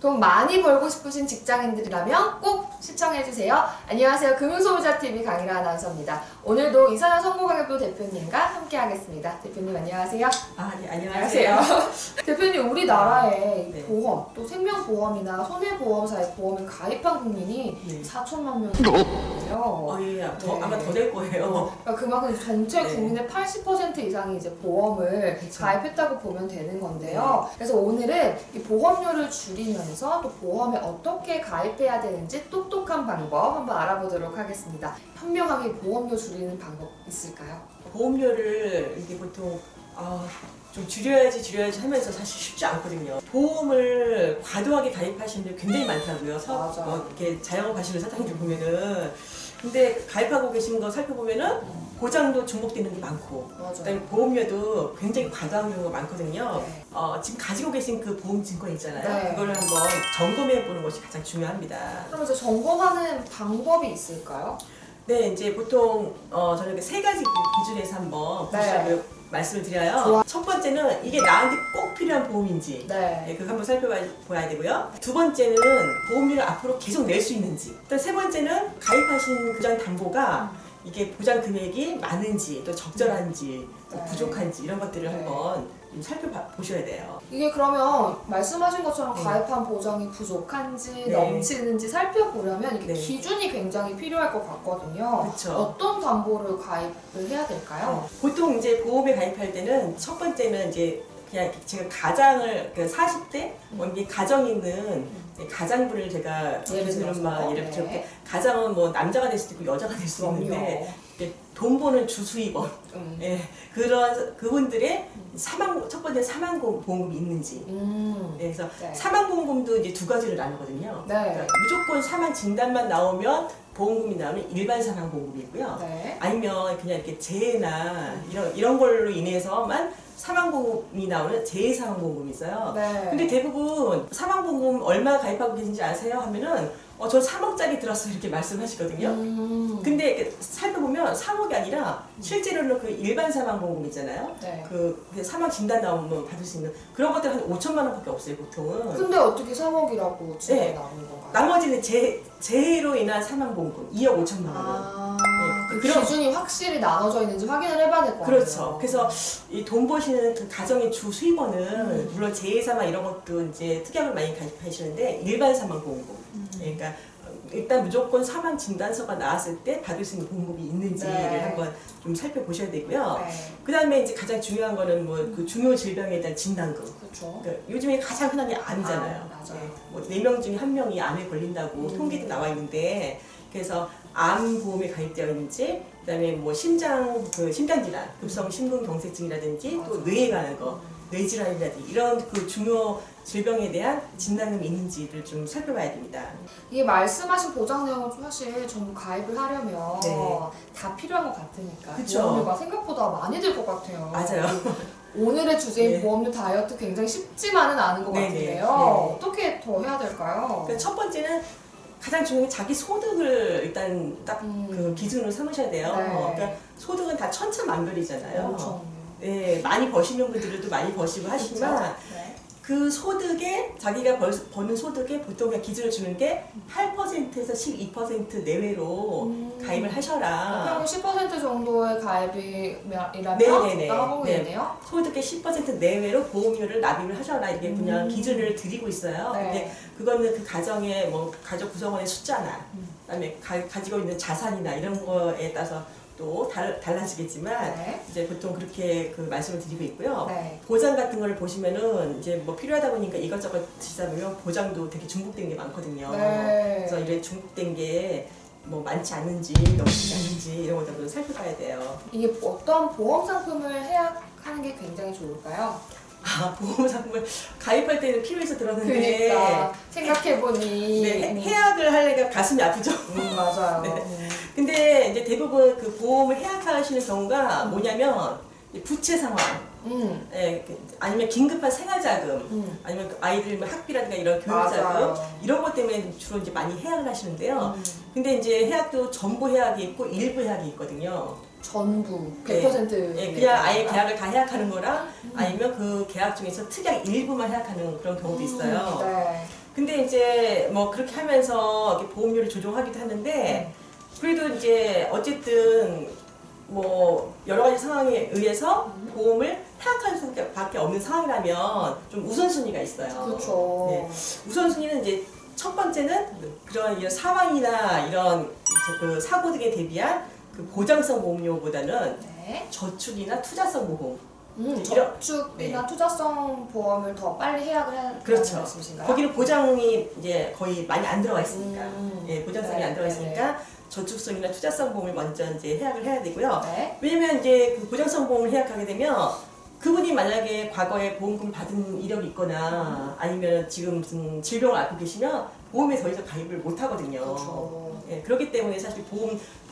돈 많이 벌고 싶으신 직장인들이라면 꼭 시청해주세요. 안녕하세요. 금융소비자TV 강일아 아나운서입니다. 오늘도 이사연 선고가격부 대표님과 함께하겠습니다. 대표님 안녕하세요. 네, 안녕하세요. 대표님, 우리나라에 네. 보험, 또 생명보험이나 손해보험사의 보험을 가입한 국민이 네. 4천만 명이에요. 예, 네. 아마 더 될 거예요. 그러니까 그만큼 전체 네. 국민의 80% 이상이 이제 보험을 그쵸. 가입했다고 보면 되는 건데요. 그래서 오늘은 이 보험료를 줄이면서 또 보험에 어떻게 가입해야 되는지 똑똑한 방법 한번 알아보도록 하겠습니다. 현명하게 보험료 줄이는 방법 있을까요? 보험료를 이게 보통 좀 줄여야지 하면서 사실 쉽지 않거든요. 보험을 과도하게 가입하시는 분들 굉장히 많다고요. 맞아. 이렇게 자영업 하시는 사장님들 보면은. 근데 가입하고 계신 거 살펴보면은 보장도 중복되는 게 많고, 그다음에 보험료도 굉장히 과다한 경우가 많거든요. 네. 지금 가지고 계신 그 보험 증권 있잖아요. 네. 그걸 한번 점검해 보는 것이 가장 중요합니다. 그럼 이제 점검하는 방법이 있을까요? 네, 이제 보통 저는 세 가지 기준에서 한번 보시라고 말씀을 드려요. 좋아. 첫 번째는 이게 나한테 꼭 필요한 보험인지, 네. 그거 한번 살펴봐야 되고요. 두 번째는 보험료를 앞으로 계속 낼 수 있는지. 또 세 번째는 가입하신 보장 담보가 이게 보장 금액이 많은지, 또 적절한지, 또 네. 부족한지 이런 것들을 네. 한번 좀 살펴보셔야 돼요. 이게 그러면 말씀하신 것처럼 네. 가입한 보장이 부족한지 네. 넘치는지 살펴보려면 이게 네. 기준이 굉장히 필요할 것 같거든요. 그쵸. 어떤 담보를 가입을 해야 될까요? 보통 이제 보험에 가입할 때는 첫 번째는 이제 그냥 지금 가장을 40대 이게 가정 있는 가장분을 제가 예를 기준으로 들어서, 예를 들어 네. 가장은 뭐 남자가 될 수도 있고 여자가 될 수도 있는데 이제 돈 버는 주수입원 그런 그분들의 첫 번째 사망보험금이 있는지. 그래서 네. 사망보험금도 이제 두 가지를 나누거든요. 네. 그러니까 무조건 사망 진단만 나오면 보험금이 나오면 일반 사망보험금이고요. 네. 아니면 그냥 이렇게 재해나 이런 걸로 인해서만 사망보험이 나오는 재해사망보험금이 있어요. 네. 근데 대부분 사망보험금 얼마 가입하고 계신지 아세요? 하면은 저 3억짜리 들었어요 이렇게 말씀하시거든요. 근데 이렇게 살펴보면 3억이 아니라 실제로는 그 일반 사망보험금 있잖아요. 네. 그 사망 진단 나오면 받을 수 있는 그런 것들 한 5천만 원밖에 없어요 보통은. 근데 어떻게 3억이라고 지금 네. 나오는 건가요? 나머지는 재해로 인한 사망보험금 2억 5천만 원. 그 그런- 기준이 확실히 나눠져 있는지 확인을 해봐야 될 것 같아요. 그렇죠. 그래서 이 돈 버시는 그 가정의 주 수입원은 물론 재해사망 이런 것도 이제 특약을 많이 가입하시는데 일반 사망보험금. 그러니까 일단 무조건 사망 진단서가 나왔을 때 받을 수 있는 보험금이 있는지를 네. 한번 좀 살펴보셔야 되고요. 네. 그다음에 이제 가장 중요한 거는 뭐 그 중요 질병에 대한 진단금. 그렇죠. 그러니까 요즘에 가장 흔한 게 암이잖아요. 맞아요. 뭐 4명 중에 1명이 암에 걸린다고 통계도 나와 있는데 그래서 암 보험에 가입되어 있는지 그다음에 뭐 심장 질환, 급성 심근경색증이라든지 또 뇌에 가는 거, 뇌질환이라든지 이런 그 중요 질병에 대한 진단금이 있는지를 좀 살펴봐야 됩니다. 이게 말씀하신 보장 내용을 사실 전부 가입을 하려면 네. 다 필요한 것 같으니까 그쵸. 보험료가 생각보다 많이 들 것 같아요. 맞아요. 오늘의 주제인 네. 보험료 다이어트 굉장히 쉽지만은 않은 것 네네. 같은데요. 네. 어떻게 더 해야 될까요? 그러니까 첫 번째는 가장 중요한 게 자기 소득을 일단 딱 그 기준으로 삼으셔야 돼요. 네. 그러니까 소득은 다 천차만별이잖아요. 엄청. 네, 많이 버시는 분들도 많이 버시고 하시지만 네. 그 소득에 자기가 버는 소득에 보통 그냥 기준을 주는 게 8%에서 12% 내외로 가입을 하셔라. 평균 10% 정도의 가입이라면 네네네. 적당하고 있네요. 소득의 10% 내외로 보험료를 납입을 하셔라 이렇게 그냥 기준을 드리고 있어요. 네. 근데 그거는 그 가정의 뭐 가족 구성원의 숫자나 그다음에 가지고 있는 자산이나 이런 거에 따라서 또 달라지겠지만 네. 이제 보통 그렇게 그 말씀을 드리고 있고요. 네. 보장 같은 거를 보시면은 이제 뭐 필요하다 보니까 이것저것 드시다 보면 보장도 되게 중복된 게 많거든요. 네. 그래서 이래 중복된 게 뭐 많지 않은지 넘치지 않은지 이런 것들도 살펴봐야 돼요. 이게 어떤 보험 상품을 해약하는 게 굉장히 좋을까요? 보험 상품을 가입할 때는 필요해서 들었는데 그러니까 생각해보니 네, 해약을 하려니까 가슴이 아프죠. 맞아요. 네. 근데 이제 대부분 그 보험을 해약하시는 경우가 뭐냐면 부채 상황, 아니면 긴급한 생활자금, 아니면 그 아이들 뭐 학비라든가 이런 교육자금 맞아요. 이런 것 때문에 주로 이제 많이 해약을 하시는데요. 근데 이제 해약도 전부 해약이 있고 일부 해약이 있거든요. 전부 100%. 예, 그냥 아예 계약을 다 해약하는 거랑 아니면 그 계약 중에서 특약 일부만 해약하는 그런 경우도 있어요. 네. 근데 이제 뭐 그렇게 하면서 이렇게 보험료를 조정하기도 하는데 그래도 이제 어쨌든 뭐 여러 가지 상황에 의해서 보험을 해약할 수밖에 없는 상황이라면 좀 우선순위가 있어요. 그렇죠. 네. 우선순위는 이제 첫 번째는 그런 이런 사망이나 이런 그 사고 등에 대비한 그 보장성 보험료보다는 네. 저축이나 투자성 보험. 이런- 저축이나 투자성 보험을 더 빨리 해약을 해야 그렇죠. 된다는 말씀이신가요? 거기는 보장이 이제 거의 많이 안 들어가 있으니까, 예, 보장성이 네, 안 들어가 있으니까 저축성이나 투자성 보험을 먼저 이제 해약을 해야 되고요. 네. 왜냐면 이제 그 보장성 보험을 해약하게 되면 그분이 만약에 과거에 보험금 받은 이력이 있거나 아니면 지금 무슨 질병을 앓고 계시면 보험에 더 이상 가입을 못 하거든요. 그렇죠. 예, 그렇기 때문에 사실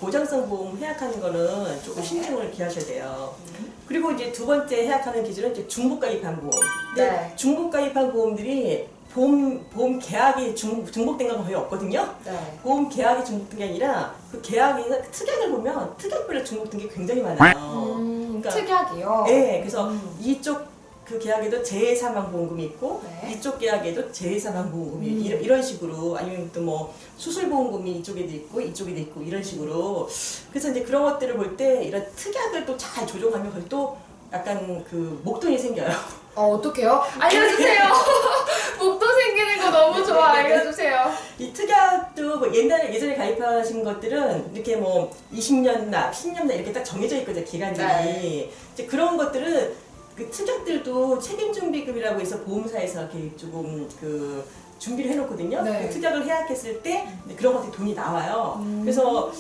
보장성 보험 해약하는 거는 조금 네. 신중을 기하셔야 돼요. 그리고 이제 두 번째 해약하는 기준은 이제 중복 가입한 보험. 근데 네. 중복 가입한 보험들이 보험 계약이 중복된 건 거의 없거든요. 네. 보험 계약이 중복된 게 아니라 그 계약에서 특약을 보면 특약별로 중복된 게 굉장히 많아요. 그러니까- 특약이요? 네, 그래서 음. 이쪽 그 계약에도 재해사망보험금이 있고 네. 이쪽 계약에도 재해사망보험금이 음. 이런 식으로 아니면 또 뭐 수술보험금이 이쪽에도 있고 이쪽에도 있고 이런 식으로 그래서 이제 그런 것들을 볼 때 이런 특약을 또 잘 조정하면 거기 또 약간 그 목돈이 생겨요. 어떡해요? 알려주세요. 목돈 생기는 거 너무 좋아. 알려주세요. 이 특약도 뭐 예전에 가입하신 것들은 이렇게 뭐 20년 납, 10년 납 이렇게 딱 정해져 있거든요, 기간들이. 네. 이제 그런 것들은 그 특약들도 책임준비금이라고 해서 보험사에서 이렇게 조금 그 준비를 해놓거든요. 네. 그 특약을 해약했을 때 그런 것들이 돈이 나와요. 그래서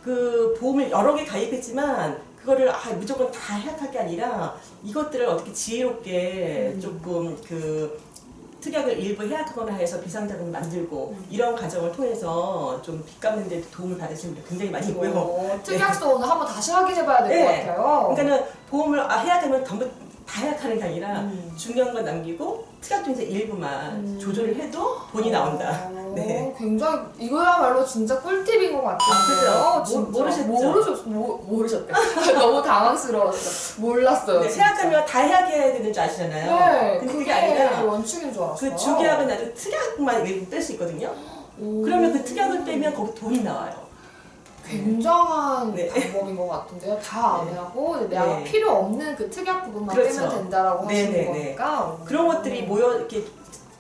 그 보험을 여러 개 가입했지만 그거를 무조건 다 해약할 게 아니라 이것들을 어떻게 지혜롭게 조금 그 특약을 일부 해약하거나 해서 비상자금을 만들고 이런 과정을 통해서 좀 빚 갚는 데 도움을 받으시는 분들 굉장히 많이 있고요. 특약서 오늘 한번 다시 확인해봐야 될 것 네. 같아요. 그러니까는 보험을 해약하면 전부 다 해약하는 게 아니라 중요한 건 남기고 특약 중에서 일부만 조절을 해도 돈이 나온다. 네. 굉장히 이거야말로 진짜 꿀팁인 것 같은데요. 그죠? 모르셨대. 너무 당황스러웠어. 몰랐어요. 네, 진짜. 해약하면 다 해약해야 되는 줄 아시잖아요. 네, 근데 그게 그게 아니라 원칙인 줄 알았어요. 그 주계약은 나중에 특약만 일부 뺄 수 있거든요. 그러면 그 특약을 빼면 거기 돈이 나와요. 굉장한 네. 방법인 것 같은데요. 다 안 네. 하고 내가 네. 필요 없는 그 특약 부분만 그렇죠. 빼면 된다라고 네, 하시는 네, 네. 거니까 그런 것들이 모여 이렇게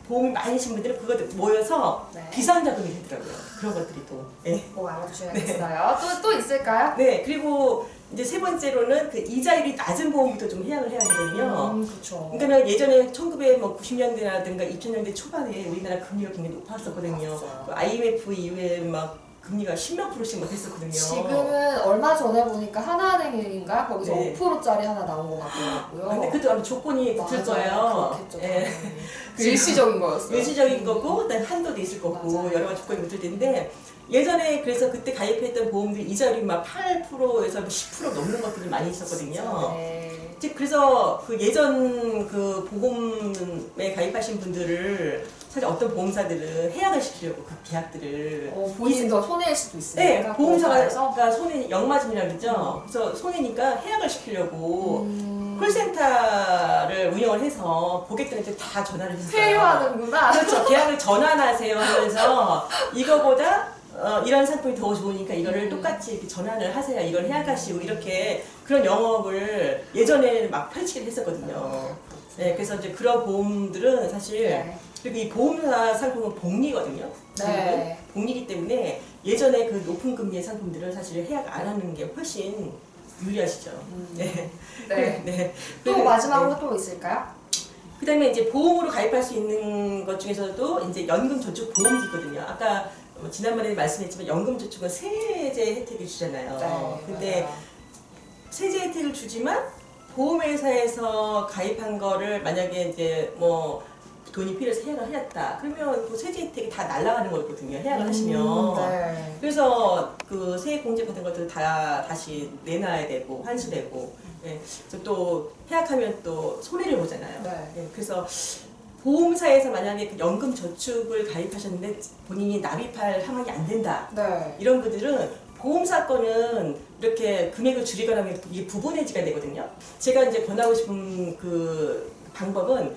보험이 많으신 분들은 그것들 모여서 네. 비상자금이 되더라고요. 그런 것들이 또. 네. 꼭 알아주셔야겠어요. 또 있을까요? 네, 그리고 이제 세 번째로는 그 이자율이 낮은 보험부터 좀 해약을 해야 되거든요. 그렇죠. 그러니까 예전에 1990년대라든가 2000년대 초반에 우리나라 금리가 굉장히 높았었거든요. 맞아요. 그 IMF 이후에 막 금리가 10몇 프로씩 막 했었거든요. 지금은 얼마 전에 보니까 하나은행인가 거기서 네. 5%짜리 하나 나온 것 같더라고요. 근데 그것도 아마 조건이 붙을 거예요. 그렇겠죠. 예. 일시적인 거였어요. 일시적인 거고, 그다음 한도도 있을 거고, 맞아요. 여러 가지 조건이 붙을 텐데, 예전에 그래서 그때 가입했던 보험들이 이자율이 막 8%에서 10% 넘는 것들이 많이 있었거든요. 네. 즉 그래서 그 예전 그 보험에 가입하신 분들을 사실 어떤 보험사들은 해약을 시키려고 그 계약들을 본인이 더 손해일 수도 있으니까. 네, 보험사에서. 보험사가 손해 역마진이라 그러죠. 그래서 손해니까 해약을 시키려고 콜센터를 운영을 해서 고객들한테 다 전화를 했어요. 회유하는구나. 그렇죠. 계약을 전환하세요 하면서 이거보다 이런 상품이 더 좋으니까 이거를 똑같이 이렇게 전환을 하세요. 이걸 해약하시고 이렇게 그런 영업을 예전에 막 펼치긴 했었거든요. 네, 그래서 이제 그런 보험들은 사실 네. 그리고 이 보험사 상품은 복리거든요. 네. 복리기 때문에 예전에 그 높은 금리의 상품들은 사실 해약 안 하는 게 훨씬 유리하시죠. 네. 네. 네. 또 그리고- 마지막으로 또 있을까요? 그다음에 이제 보험으로 가입할 수 있는 것 중에서도 이제 연금저축보험도 있거든요. 아까 지난번에 말씀했지만 연금저축은 세제 혜택을 주잖아요. 근데 맞아요. 세제 혜택을 주지만 보험회사에서 가입한 거를 만약에 이제 뭐 돈이 필요해서 해약을 하셨다. 그러면 그 세제 혜택이 다 날아가는 거거든요. 해약을 하시면. 네. 그래서 그 세액공제 같은 것들 다 다시 내놔야 되고 환수되고. 예. 그래서 또 해약하면 또 손해를 보잖아요. 네. 예. 그래서 보험사에서 만약에 그 연금 저축을 가입하셨는데 본인이 납입할 상황이 안 된다. 네. 이런 분들은 보험사 거는 이렇게 금액을 줄이거나 하면 이게 부분 해지가 되거든요. 제가 이제 권하고 싶은 그 방법은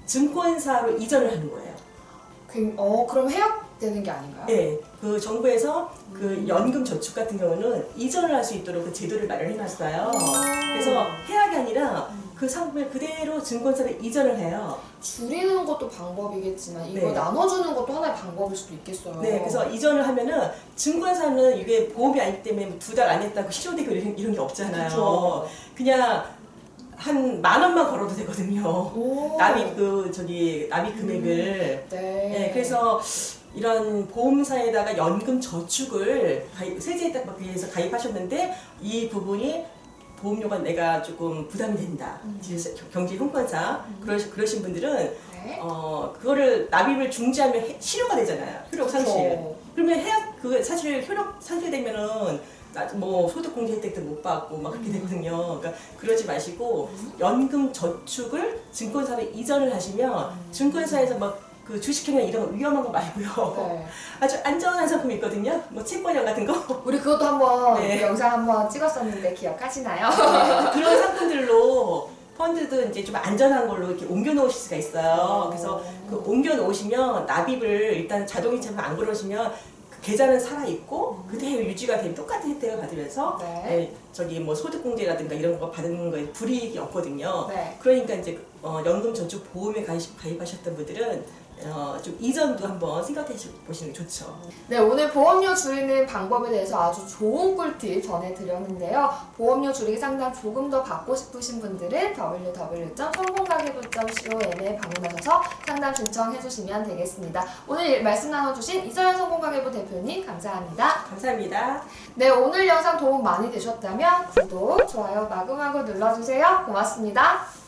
증권사로 이전을 하는 거예요. 그럼 해약되는 게 아닌가요? 네, 그 정부에서 그 연금 저축 같은 경우는 이전을 할 수 있도록 그 제도를 마련해놨어요. 그래서 해약이 아니라 그 상품을 그대로 증권사로 이전을 해요. 줄이는 것도 방법이겠지만 이거 네. 나눠주는 것도 하나의 방법일 수도 있겠어요. 네, 그래서 이전을 하면은 증권사는 이게 보험이 아니기 때문에 2달 안 했다고 실효되고 이런 게 없잖아요. 그쵸. 그냥 한 10,000원만 걸어도 되거든요. 오. 납입 금액을. 네. 네, 그래서 이런 보험사에다가 연금 저축을 세제에 딱 비해서 가입하셨는데 이 부분이 보험료가 내가 조금 부담이 된다. 경제 형편상 그러신 분들은 네. 그거를 납입을 중지하면 실효가 되잖아요. 효력 상실. 그쵸. 그러면 그 사실 효력 상실되면은 뭐 소득 공제 혜택도 못 받고 막 그렇게 되거든요. 그러니까 그러지 마시고 연금 저축을 증권사로 이전을 하시면 증권사에서 막 그 주식회사 이런 거 위험한 거 말고요. 네. 아주 안전한 상품이 있거든요. 뭐 채권형 같은 거. 우리 그것도 한번 네. 영상 한번 찍었었는데 기억하시나요? 그런 상품들로 펀드도 이제 좀 안전한 걸로 이렇게 옮겨 놓으실 수가 있어요. 그래서 그 옮겨 놓으시면 납입을 일단 자동이체만 안 걸으시면 그 계좌는 살아 있고 그대로 유지가 되면 똑같은 혜택을 받으면서 네. 저기 뭐 소득공제라든가 이런 거 받는 거에 불이익이 없거든요. 네. 그러니까 이제 연금 저축 보험에 가입하셨던 분들은 좀 이전도 한번 생각해 보시는 게 좋죠. 네, 오늘 보험료 줄이는 방법에 대해서 아주 좋은 꿀팁 전해드렸는데요. 보험료 줄이기 상담 조금 더 받고 싶으신 분들은 www.성공가계부.com에 방문하셔서 상담 신청해주시면 되겠습니다. 오늘 말씀 나눠주신 이서연 성공가계부 대표님 감사합니다. 감사합니다. 네, 오늘 영상 도움 많이 되셨다면 구독, 좋아요 마구마구 눌러주세요. 고맙습니다.